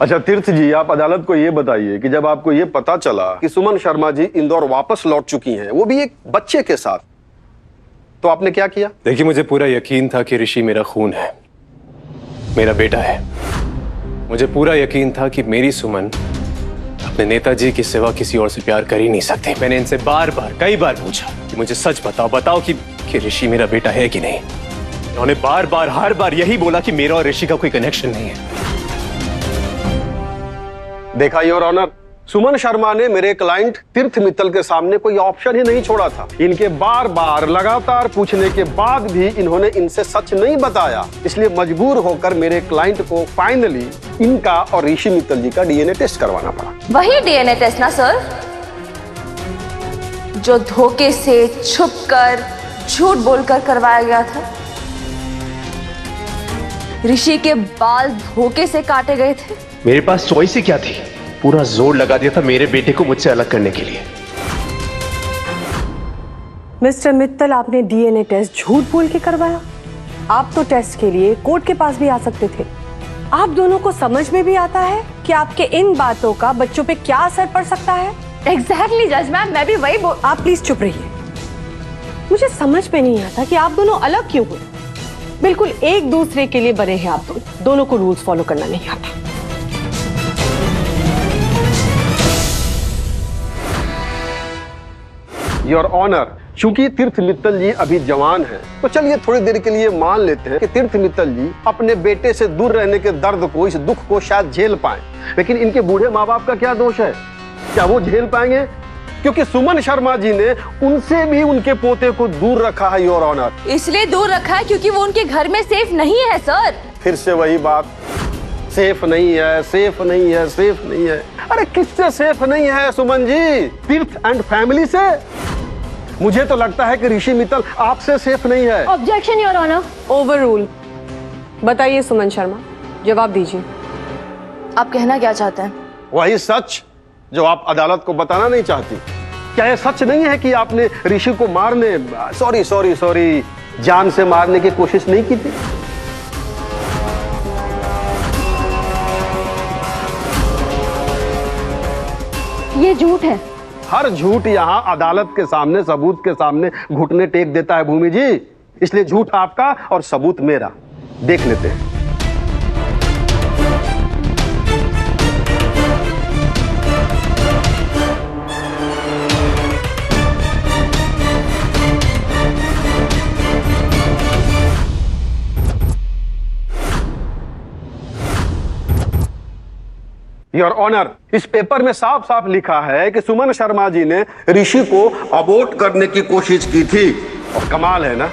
अच्छा तीर्थ जी, आप अदालत को ये बताइए कि जब आपको ये पता चला कि सुमन शर्मा जी इंदौर वापस लौट चुकी हैं, वो भी एक बच्चे के साथ, तो आपने क्या किया? देखिए, मुझे पूरा यकीन था कि ऋषि मेरा खून है, मेरा बेटा है। मुझे पूरा यकीन था कि मेरी सुमन अपने नेताजी के सिवा किसी और से प्यार कर ही नहीं सकती। मैंने इनसे बार बार कई बार पूछा कि मुझे सच बताओ कि ऋषि मेरा बेटा है कि नहीं। उन्होंने बार बार हर बार यही बोला कि मेरा और ऋषि का कोई कनेक्शन नहीं है। देखा योर ऑनर, सुमन शर्मा ने मेरे क्लाइंट तीर्थ मित्तल के सामने कोई ऑप्शन ही नहीं छोड़ा था। इनके बार बार लगातार पूछने के बाद भी इन्होंने इनसे सच नहीं बताया, इसलिए मजबूर होकर मेरे क्लाइंट को फाइनली इनका और ऋषि मित्तल जी का डीएनए टेस्ट करवाना पड़ा। वही डीएनए टेस्ट ना सर, जो धोखे से, छुपकर, झूठ बोलकर करवाया गया था। ऋषि के बाल धोखे से काटे गए थे। मेरे पास चॉइस ही क्या थी? पूरा जोर लगा दिया था मेरे बेटे को मुझसे अलग करने के लिए। मिस्टर मित्तल, आपने डीएनए टेस्ट झूठ बोल के करवाया। आप तो टेस्ट के लिए कोर्ट के पास भी आ सकते थे। आप दोनों को समझ में भी आता है कि आपके इन बातों का बच्चों पे क्या असर पड़ सकता है? एग्जैक्टली जज मैम, मैं भी वही बोल। आप प्लीज चुप रहिए। मुझे समझ में नहीं आता कि आप दोनों अलग क्यों हुए। बिल्कुल एक दूसरे के लिए बने हैं आप दोनों को रूल्स फॉलो करना नहीं आता। योर ऑनर, चूंकि तीर्थ मित्तल जी अभी जवान हैं, तो चलिए थोड़ी देर के लिए मान लेते हैं कि तीर्थ मित्तल जी अपने बेटे से दूर रहने के दर्द को, इस दुख को शायद झेल पाए। लेकिन इनके बूढ़े माँ बाप का क्या दोष है? क्या वो झेल पाएंगे? क्योंकि सुमन शर्मा जी ने उनसे भी उनके पोते को दूर रखा है योर ऑनर। इसलिए दूर रखा है क्योंकि वो उनके घर में सेफ नहीं है सर। फिर से वही बात, सेफ नहीं है, सेफ नहीं है, सेफ नहीं है। अरे किससे सेफ नहीं है सुमन जी? तीर्थ एंड फैमिली से? मुझे तो लगता है कि ऋषि मित्तल आपसे सेफ नहीं है। Objection your honour. Overrule. बताइए सुमन शर्मा, जवाब दीजिए। आप कहना क्या चाहते हैं? वही सच जो आप अदालत को बताना नहीं चाहती। क्या यह सच नहीं है कि आपने ऋषि को मारने, सॉरी, जान से मारने की कोशिश नहीं की थी? ये झूठ है। हर झूठ यहाँ अदालत के सामने, सबूत के सामने घुटने टेक देता है भूमि जी। इसलिए झूठ आपका और सबूत मेरा। देख लेते हैं। योर ऑनर, इस पेपर में साफ साफ लिखा है कि सुमन शर्मा जी ने ऋषि को अबॉर्ट करने की कोशिश की थी। और कमाल है ना?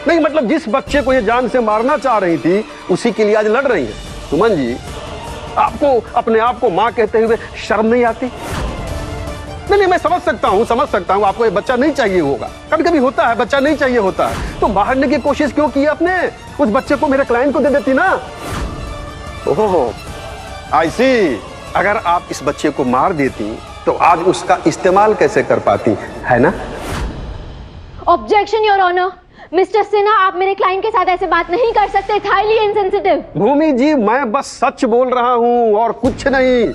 नहीं मतलब जिस बच्चे को ये जान से मारना चाह रही थी, उसी के लिए आज लड़ रही है। सुमन जी, आपको अपने आप को मां कहते हुए शर्म नहीं आती? नहीं, मैं समझ सकता हूँ आपको ये बच्चा नहीं चाहिए होगा। कभी कभी होता है, बच्चा नहीं चाहिए होता है, तो मारने की कोशिश क्यों की आपने? उस बच्चे को मेरे क्लाइंट को दे देती ना। ओहो, आई सी। अगर आप इस बच्चे को मार देती तो आज उसका इस्तेमाल कैसे कर पाती, है ना? Objection your honour. Mister Sinha, आप मेरे क्लाइंट के साथ ऐसे बात नहीं कर सकते। Highly insensitive. भूमि जी, मैं बस सच बोल रहा हूं और कुछ नहीं।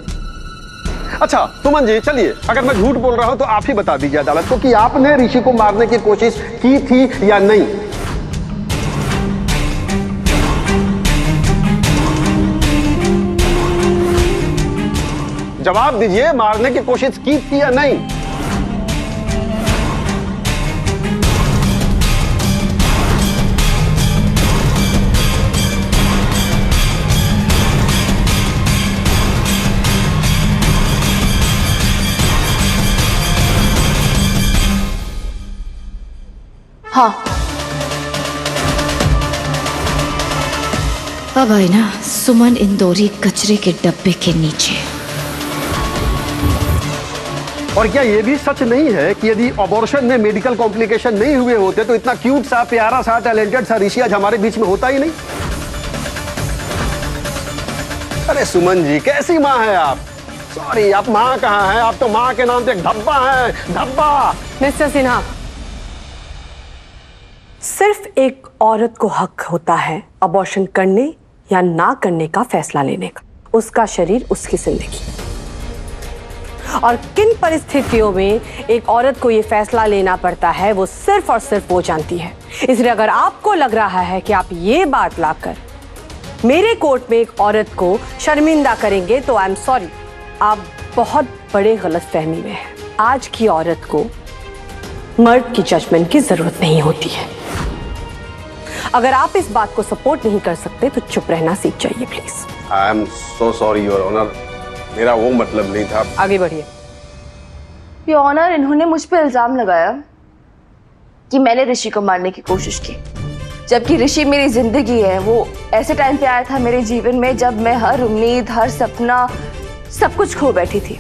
अच्छा सुमन जी, चलिए, अगर मैं झूठ बोल रहा हूं तो आप ही बता दीजिए अदालत को कि आपने ऋषि को मारने की कोशिश की थी या नहीं। जवाब दीजिए, मारने की कोशिश की थी या नहीं? हाँ। अब आई ना सुमन इंदौरी कचरे के डब्बे के नीचे। और क्या ये भी सच नहीं है कि यदि अबॉर्शन में मेडिकल कॉम्प्लिकेशन नहीं हुए होते तो इतना क्यूट सा, प्यारा सा, टैलेंटेड सा ऋषि आज हमारे बीच में होता ही नहीं? अरे सुमन जी, कैसी माँ है आप? सॉरी, आप माँ कहाँ हैं? आप तो माँ के नाम पे एक धब्बा है, धब्बा। मिस्टर सिन्हा, सिर्फ एक औरत को हक होता है अबॉर्शन करने या ना करने का फैसला लेने का। उसका शरीर, उसकी जिंदगी। और किन परिस्थितियों में एक औरत को ये फैसला लेना पड़ता है वो सिर्फ और सिर्फ वो जानती है। इसलिए अगर आपको लग रहा है कि आप ये बात लाकर मेरे कोर्ट में एक औरत को शर्मिंदा करेंगे तो आई एम सॉरी, आप बहुत बड़े गलतफहमी में हैं। आज की औरत को मर्द की जजमेंट की जरूरत नहीं होती है। अगर आप इस बात को सपोर्ट नहीं कर सकते तो चुप रहना सीख जाइए please. I am so sorry your honour, मेरा वो मतलब नहीं था। आगे बढ़िए। योर ऑनर, इन्होंने मुझ पे इल्जाम लगाया कि मैंने ऋषि को मारने की कोशिश की, जबकि ऋषि मेरी जिंदगी है। वो ऐसे टाइम पे आया था मेरे जीवन में जब मैं हर उम्मीद, हर सपना, सब कुछ खो बैठी थी,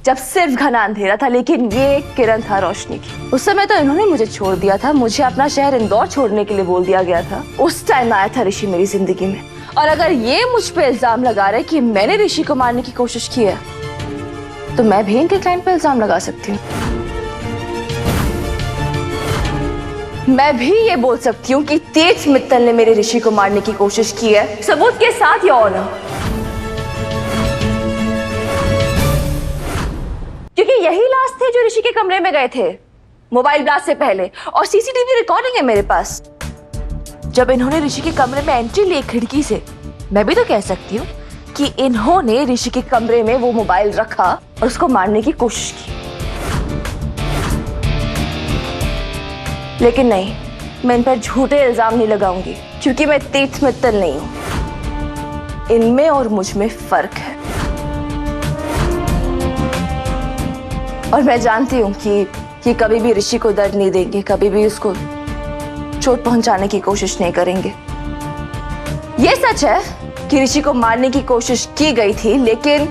जब सिर्फ घना अंधेरा था, लेकिन ये एक किरण था रोशनी की। उस समय तो इन्होंने मुझे छोड़ दिया था, मुझे अपना शहर इंदौर छोड़ने के लिए बोल दिया गया था। उस टाइम आया था ऋषि मेरी जिंदगी में, और अगर ये मुझ पे इल्जाम लगा रहे कि मैंने ऋषि को मारने की कोशिश की है, तो मैं भी इनके क्लाइंट पे इल्जाम लगा सकती हूँ। मैं भी ये बोल सकती हूँ कि तेज मित्तल ने मेरे ऋषि को मारने की कोशिश की है, सबूत के साथ। योर ऑनर, क्योंकि यही लाश थे जो ऋषि के कमरे में गए थे मोबाइल ब्लास्ट से पहले, और सीसीटीवी रिकॉर्डिंग है मेरे पास। जब इन्होंने ऋषि के कमरे में एंट्री ली खिड़की से, मैं भी तो कह सकती हूँ कि इन्होंने ऋषि के कमरे में वो मोबाइल रखा और उसको मारने की कोशिश की। लेकिन नहीं, मैं इन पर झूठे इल्जाम नहीं लगाऊंगी, क्योंकि मैं तेज मित्तल नहीं हूं। इनमें और मुझ में फर्क है, और मैं जानती हूँ कि कभी भी ऋषि को दर्द नहीं देंगे, कभी भी उसको चोट पहुंचाने की कोशिश नहीं करेंगे। ये सच है कि ऋषि को मारने की कोशिश की गई थी, लेकिन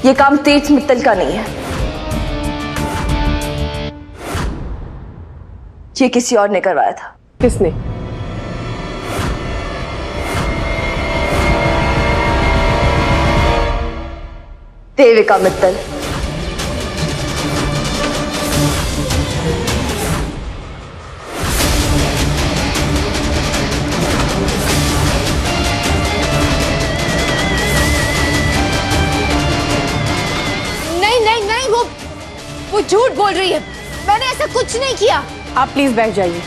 ये काम तेज मित्तल का नहीं है, ये किसी और ने करवाया था। किसने? देविका मित्तल। नहीं नहीं नहीं, वो झूठ बोल रही है, मैंने ऐसा कुछ नहीं किया। आप प्लीज बैठ जाइए।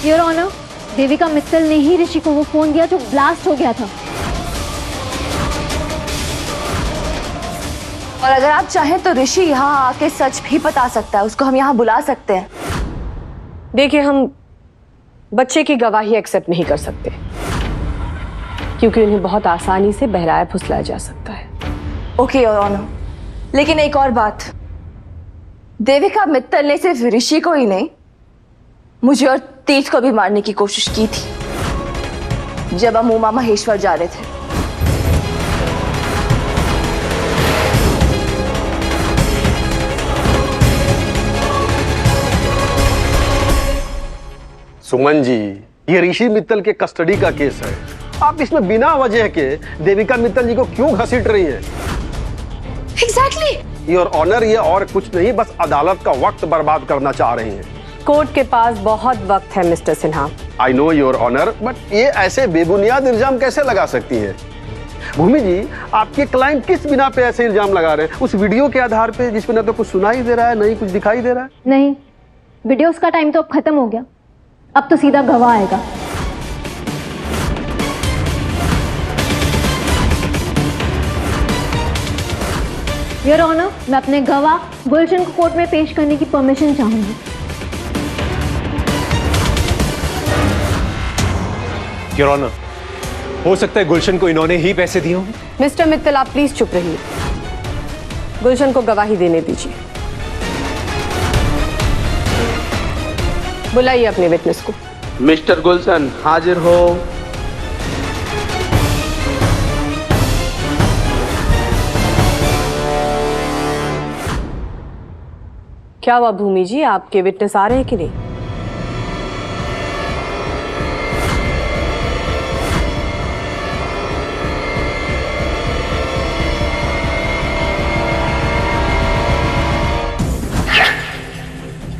योर ऑनर, देविका मित्तल ने ही ऋषि को वो फोन दिया जो ब्लास्ट हो गया था। और अगर आप चाहें तो ऋषि यहाँ आके सच भी बता सकता है, उसको हम यहाँ बुला सकते हैं। देखिए, हम बच्चे की गवाही एक्सेप्ट नहीं कर सकते, क्योंकि उन्हें बहुत आसानी से बहलाया फुसलाया जा सकता है। ओके योर ऑनर, लेकिन एक और बात, देविका मित्तल ने सिर्फ ऋषि को ही नहीं, मुझे और तेज को भी मारने की कोशिश की थी जब हम उमा महेश्वर जा रहे थे। सुमन जी, ये ऋषि मित्तल के कस्टडी का केस है। आप इसमें बिना वजह के देविका मित्तल जी को क्यों घसीट रही हैं? एग्जैक्टली। योर ऑनर, ये और कुछ नहीं, बस अदालत का वक्त बर्बाद करना चाह रही हैं। कोर्ट के पास बहुत वक्त है Mister Sinha. I know your honour, but ये ऐसे बेबुनियाद इल्जाम कैसे लगा सकती हैं? भूमि जी, आपके क्लाइंट किस बिना पे ऐसे इल्जाम लगा रहे हैं? उस वीडियो के आधार पे जिसमें ना तो कुछ सुनाई दे रहा है, नहीं कुछ दिखाई दे रहा है। नहीं, वीडियोस का टाइम तो अब खत्म हो गया, अब तो सीधा गवाह आएगा। योर ऑनर, मैं अपने गवाह गुलशन को कोर्ट में पेश करने की परमिशन चाहूंगी। योर ऑनर, हो सकता है गुलशन को इन्होंने ही पैसे दिए हों। मिस्टर मित्तल, आप प्लीज चुप रहिए। गुलशन को गवाही देने दीजिए। बुलाइए अपने विटनेस को। मिस्टर गुलशन, हाजिर हो। क्या हुआ भूमि जी, आपके विटनेस आ रहे हैं कि नहीं?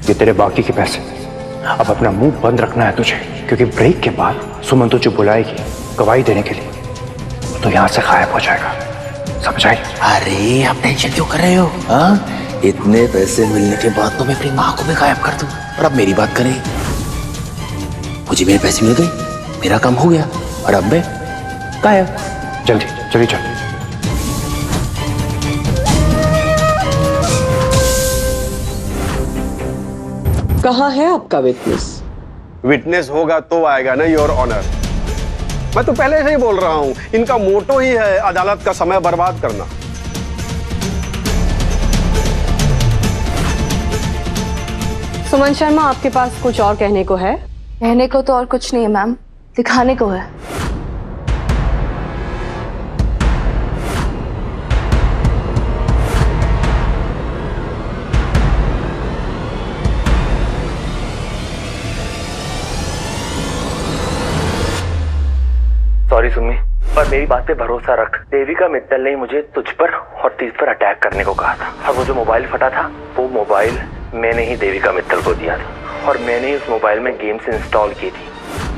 ये तेरे बाकी के पैसे। अब अपना मुंह बंद रखना है तुझे, क्योंकि ब्रेक के बाद सुमन तुझे बुलाएगी गवाही देने के लिए, तो यहाँ से गायब हो जाएगा, समझ आई? अरे आप टेंशन क्यों कर रहे हो? हाँ, इतने पैसे मिलने के बाद तो मैं अपनी माँ को भी गायब कर दूं। और अब मेरी बात करें, मुझे मेरे पैसे मिल गए, मेरा काम हो गया, और अब मैं गायब। जल्दी चलिए चल। कहाँ है आपका विटनेस? विटनेस होगा तो आएगा ना, योर ऑनर। मैं तो पहले से ही बोल रहा हूं, इनका मोटो ही है अदालत का समय बर्बाद करना। सुमन शर्मा, आपके पास कुछ और कहने को है? कहने को तो और कुछ नहीं है मैम, दिखाने को है। सॉरी सुमी, पर मेरी बात पे भरोसा रख। देविका मित्तल ने मुझे तुझ पर और तीज पर अटैक करने को कहा था, और वो जो मोबाइल फटा था, वो मोबाइल मैंने ही देविका मित्तल को दिया था, और मैंने उस मोबाइल में गेम्स इंस्टॉल की थी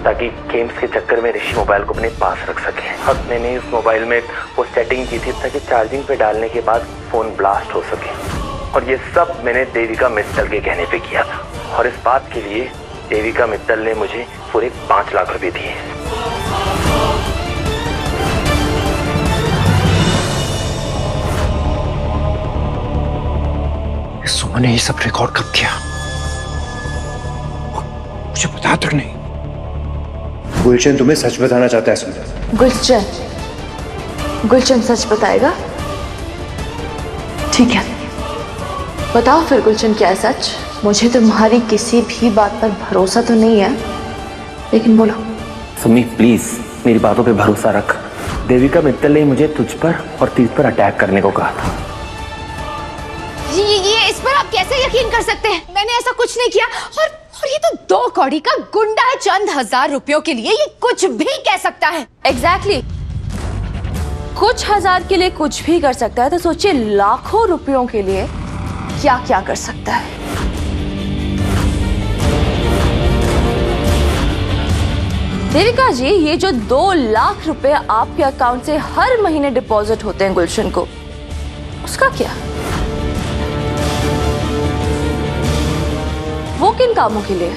ताकि गेम्स के चक्कर में ऋषि मोबाइल को अपने पास रख सके। और मैंने उस मोबाइल में वो सेटिंग की थी ताकि चार्जिंग पे डालने के बाद फोन ब्लास्ट हो सके, और ये सब मैंने देविका मित्तल के कहने पे किया था। और इस बात के लिए देविका मित्तल ने मुझे पूरे 5 लाख रुपए दिए। सुमन ने ये सब रिकॉर्ड कब किया? मुझे बताया तक नहीं। गुलशन तुम्हें सच बताना चाहता है सुमन। गुलशन सच बताएगा? ठीक है, बताओ फिर गुलशन क्या है सच। मुझे तुम्हारी किसी भी बात पर भरोसा तो नहीं है, लेकिन बोलो। सुमी प्लीज मेरी बातों पे भरोसा रख। देविका मित्तल ने मुझे तुझ पर और तीज पर अटैक करने को कहा था। ये इस पर आप कैसे यकीन कर सकते हैं? मैंने ऐसा कुछ नहीं किया। और ये तो 2 कौड़ी का गुंडा है, चंद हजार रुपयों के लिए ये कुछ भी कह सकता है। एग्जैक्टली, कुछ हजार के लिए कुछ भी कर सकता है, तो सोचिए लाखों रुपयों के लिए क्या क्या कर सकता है। देविका जी, ये जो 2 लाख रुपए आपके अकाउंट से हर महीने डिपॉजिट होते हैं गुलशन को, उसका क्या? वो किन कामों के लिए?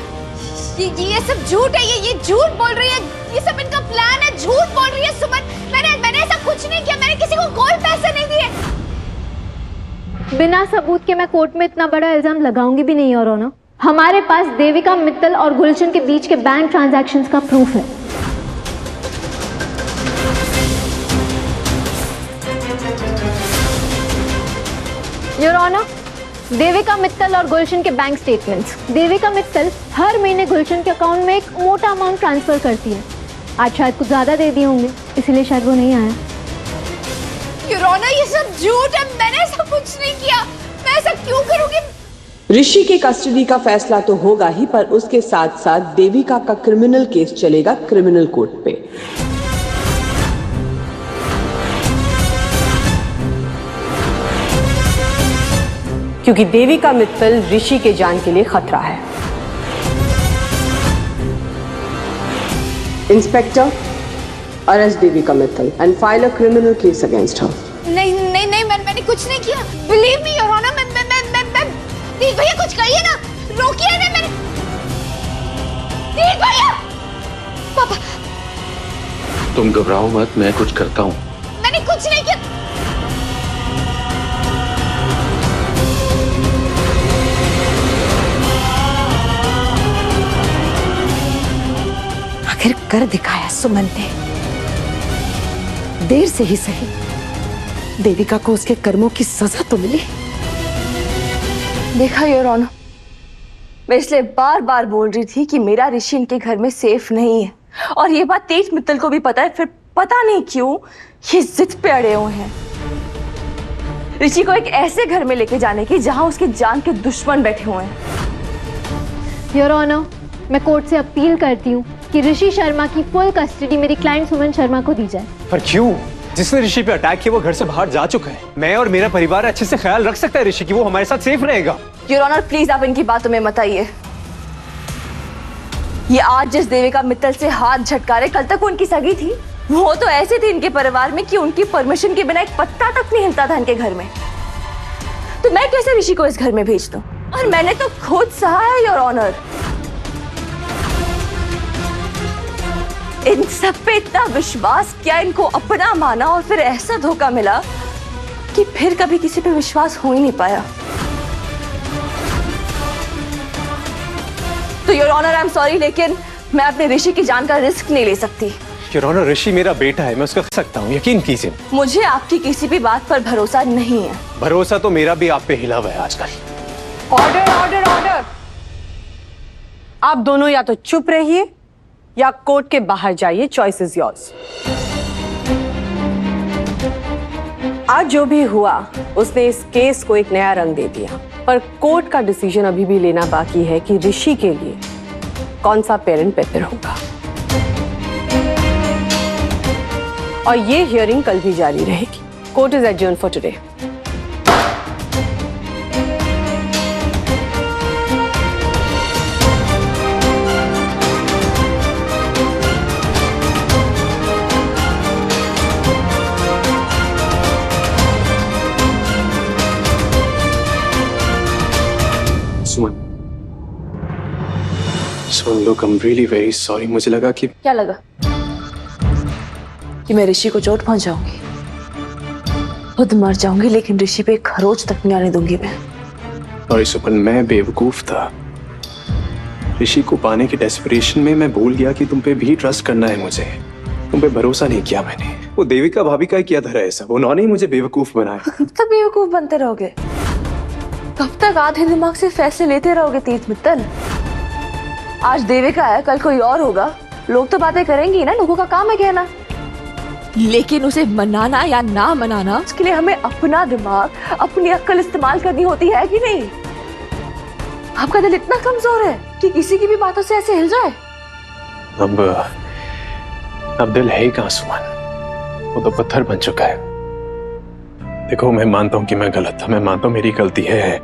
ये सब झूठ है, ये झूठ बोल रही है, ये सब इनका प्लान है, झूठ बोल रही है सुमन। मैंने ऐसा कुछ नहीं किया, मैंने किसी को कोई पैसे नहीं दिए। बिना सबूत के मैं कोर्ट में इतना बड़ा इल्जाम लगाऊंगी भी नहीं, और ना हमारे पास देविका मित्तल और गुलशन के बीच के बैंक ट्रांजैक्शंस का प्रूफ है। योर ऑनर, देविका मित्तल और गुलशन के बैंक स्टेटमेंट्स। देविका मित्तल हर महीने गुलशन के अकाउंट में एक मोटा अमाउंट ट्रांसफर करती है। आज शायद कुछ ज्यादा दे दिए होंगे, इसीलिए शायद वो नहीं आया। योर ऑनर, ये सब झूठ है, मैंने ऐसा कुछ नहीं किया। मैं ऐसा क्यों करूंगी? ऋषि के कस्टडी का फैसला तो होगा ही, पर उसके साथ साथ देविका का क्रिमिनल केस चलेगा क्रिमिनल कोर्ट पे। क्योंकि देविका मित्तल ऋषि के जान के लिए खतरा है। Inspector, arrest Devika Mittal and file a criminal case against her. नहीं, मैंने कुछ नहीं किया। बिलीव मी योर ऑनर, मैं तीज भैया कुछ कहिए ना, रोकिए ना। मैंने तीज भैया, पापा तुम घबराओ मत, मैं कुछ करता हूँ। मैंने कुछ नहीं किया। आखिर कर दिखाया सुमन ने। देर से ही सही, देविका को उसके कर्मों की सजा तो मिली। देखा योर ऑनर, मैं इसलिए बार बार बोल रही थी कि मेरा ऋषि इनके घर में सेफ नहीं है, और ये बात तेज मित्तल को भी पता है, फिर पता नहीं क्यों ये जिद पे अड़े हुए हैं ऋषि को एक ऐसे घर में लेके जाने की जहां उसके जान के दुश्मन बैठे हुए हैं। योर ऑनर, मैं कोर्ट से अपील करती हूँ कि ऋषि शर्मा की फुल कस्टडी मेरी क्लाइंट सुमन शर्मा को दी जाए। पर क्यों? जिसने ऋषि पे अटैक किया वो घर से बाहर जा चुका है। मैं और मेरा परिवार अच्छे से ख्याल रख सकता है ऋषि की, वो हमारे साथ सेफ रहेगा। योर ऑनर प्लीज आप इनकी बातों में मत आइए। ये आज जिस देविका मित्तल से हाथ झटका रहे, कल तक उनकी सगी थी। वो तो ऐसे थे इनके परिवार में कि उनकी परमिशन के बिना एक पत्ता तक नहीं हिलता था इनके घर में। तो मैं कैसे ऋषि को इस घर में भेज दूं? और मैंने तो खुद सहा है योर ऑनर। इन सब पे इतना विश्वास किया, इनको अपना माना और फिर ऐसा धोखा मिला कि फिर कभी किसी पे विश्वास हो ही नहीं पाया। तो your honour I am sorry, लेकिन मैं अपने ऋषि की जान का रिस्क नहीं ले सकती। योर ऑनर, ऋषि मेरा बेटा है, मैं उसका कर सकता हूँ, यकीन कीजिए। मुझे आपकी किसी भी बात पर भरोसा नहीं है। भरोसा तो मेरा भी आप पे हिला हुआ है आजकल। Order order order. आप दोनों या तो चुप रहिए या कोर्ट के बाहर जाइए, चॉइस इज योर्स। आज जो भी हुआ उसने इस केस को एक नया रंग दे दिया, पर कोर्ट का डिसीजन अभी भी लेना बाकी है कि ऋषि के लिए कौन सा पेरेंट बेहतर होगा। और ये हियरिंग कल भी जारी रहेगी। Court is adjourn for today. Soon, look, I'm really very sorry। मुझे लगा कि क्या लगा कि मैं ऋषि को चोट पहुंचाऊंगी, खुद मर जाऊंगी, लेकिन ऋषि पे खरोच तक नहीं आने दूंगी मैं। सॉरी सुपन, मैं बेवकूफ था। ऋषि को पाने के डेस्परेशन में मैं भूल गया कि तुम पे भी ट्रस्ट करना है मुझे। तुम पे भरोसा नहीं किया मैंने। वो देविका भाभी का ही किया था ऐसा, उन्होंने ही मुझे बेवकूफ बनाया। कब तक बेवकूफ बनते रहोगे? कब तक आधे दिमाग से फैसले लेते रहोगे तीर्थ मित्तल? आज देविका है, कल कोई और होगा, लोग तो बातें करेंगे ना, लोगों का काम है कहना। लेकिन उसे मनाना या ना मनाना, उसके लिए हमें अपना दिमाग, अपनी अक्ल इस्तेमाल करनी होती है कि नहीं? आपका दिल इतना कमजोर है कि किसी की भी बातों से ऐसे हिल जाए? अब दिल है ही कहां सुमन, वो तो पत्थर बन चुका है। देखो, मैं मानता हूं कि मैं गलत था, मैं मानता हूं मेरी गलती है,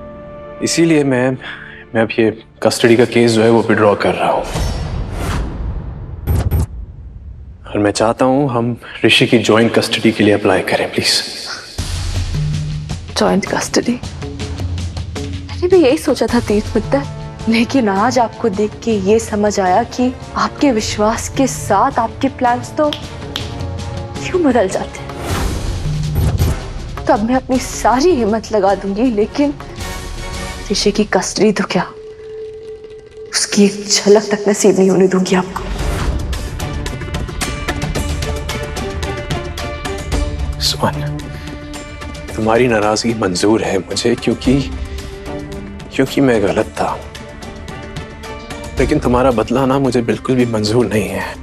इसीलिए मैं अब ये कस्टडी का केस जो है वो विड्रॉ कर रहा हूं। और मैं चाहता हूं हम ऋषि की जॉइंट कस्टडी के लिए अप्लाई करें, प्लीज। Joint custody? मैंने भी यही सोचा था तीर्थ मित्तल, लेकिन आज आपको देख के ये समझ आया कि आपके विश्वास के साथ आपके प्लान्स तो क्यों बदल जाते हैं। तब मैं अपनी सारी हिम्मत लगा दूंगी, लेकिन ऋषि की कस्टडी तो क्या, उसकी एक झलक तक नसीब नहीं होने दूंगी आपको। सुमन, तुम्हारी नाराजगी मंजूर है मुझे, क्योंकि मैं गलत था, लेकिन तुम्हारा बदला ना मुझे बिल्कुल भी मंजूर नहीं है।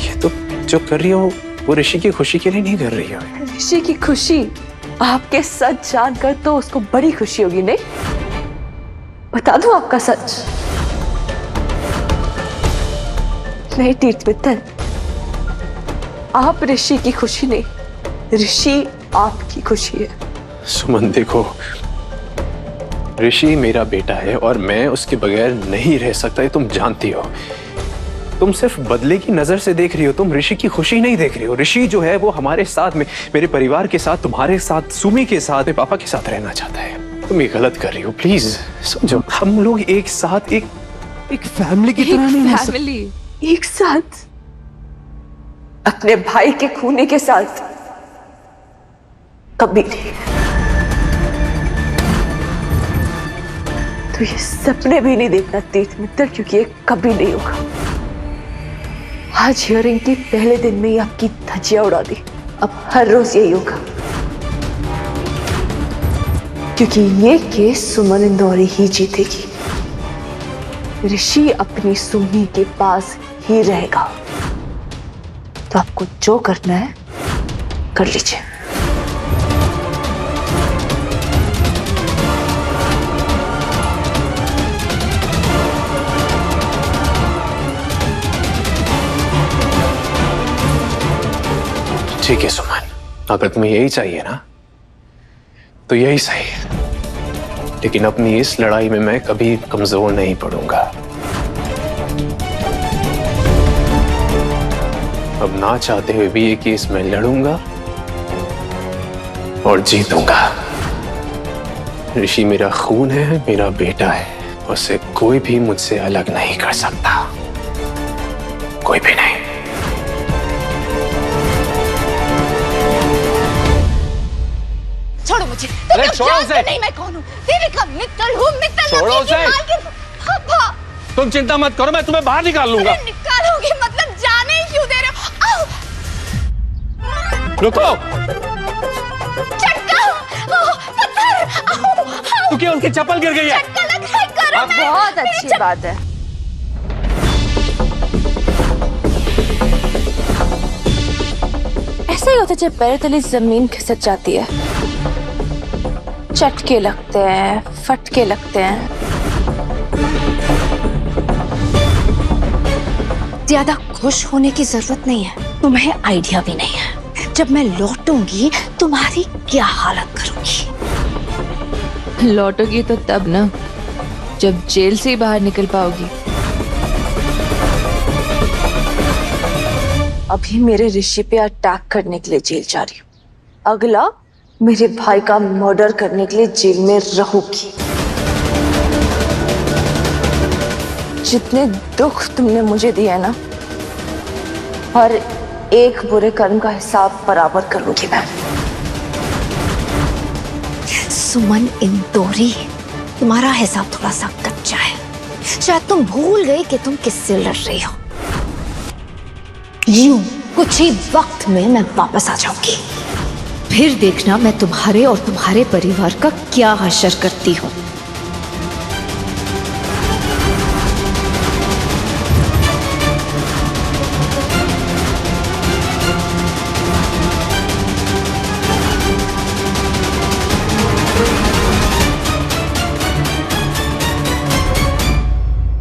ये तो जो कर रही हो वो ऋषि की खुशी के लिए नहीं कर रही हो। ऋषि की खुशी? आपके सच जानकर तो उसको बड़ी खुशी होगी, नहीं? बता दूं आपका सच? नहीं तीर्थ मित्तल, आप ऋषि की खुशी नहीं, ऋषि आपकी खुशी है। सुमन देखो, ऋषि मेरा बेटा है और मैं उसके बगैर नहीं रह सकता, ये तुम जानती हो। तुम सिर्फ बदले की नजर से देख रही हो, तुम ऋषि की खुशी नहीं देख रही हो। ऋषि जो है वो हमारे साथ में, मेरे परिवार के साथ, तुम्हारे साथ, सुमी के साथ, मेरे पापा के साथ रहना चाहता है। तुम ये गलत कर रही हो, प्लीज समझो। हम लोग एक साथ एक फैमिली की तरह नहीं रह सकते। फैमिली एक साथ अपने भाई के खूने के साथ कभी नहीं। तो ये सपने भी नहीं देखना तीर्थ मित्तल, क्योंकि ये कभी नहीं होगा। आज हियरिंग के पहले दिन में ही आपकी धज्जियां उड़ा दी, अब हर रोज यही होगा, क्योंकि ये केस सुमन इंदौरी ही जीतेगी। ऋषि अपनी सुमी के पास ही रहेगा। तो आपको जो करना है कर लीजिए। ठीक है सुमन, अगर तुम्हें यही चाहिए ना तो यही सही है, लेकिन अपनी इस लड़ाई में मैं कभी कमजोर नहीं पड़ूंगा। अब ना चाहते हुए भी ये केस मैं लड़ूंगा और जीतूंगा। ऋषि मेरा खून है, मेरा बेटा है, उसे कोई भी मुझसे अलग नहीं कर सकता, कोई भी नहीं। छोड़ो मुझे। अरे छोड़ो उसे। नहीं, मैं कौन हूँ? देविका मित्तल हूँ, मित्तल छोड़ो लड़की की उसे। मालकिन। पापा। तुम चिंता मत करो, मैं तुम्हें बाहर निकाल लूंगा। अरे निकालोगे मतलब जाने ही क्यों दे रहे हो? आओ। रुको। चटका। पत्थर। आओ, आओ। क्योंकि उनकी चप्पल गिर गई है। चटका लग रहा है, गरम है। बहुत अच्छी बात है। ऐसा ही होता है जब पैर तले जमीन खिसक जाती है, चटके लगते हैं, फटके लगते हैं। ज्यादा खुश होने की जरूरत नहीं है, तुम्हें आइडिया भी नहीं है जब मैं लौटूंगी तुम्हारी क्या हालत करूंगी। लौटोगी तो तब ना जब जेल से ही बाहर निकल पाओगी। अभी मेरे ऋषि पे अटैक करने के लिए जेल जा रही हूँ, अगला मेरे भाई का मर्डर करने के लिए जेल में रहूंगी। जितने दुख तुमने मुझे दिए ना, हर एक बुरे कर्म का हिसाब बराबर करूंगी मैं। सुमन इंदौरी, तुम्हारा हिसाब थोड़ा सा कच्चा है। शायद तुम भूल गए कि तुम किससे लड़ रही हो। यूं कुछ ही वक्त में मैं वापस आ जाऊंगी, फिर देखना मैं तुम्हारे और तुम्हारे परिवार का क्या हश्र करती हूँ।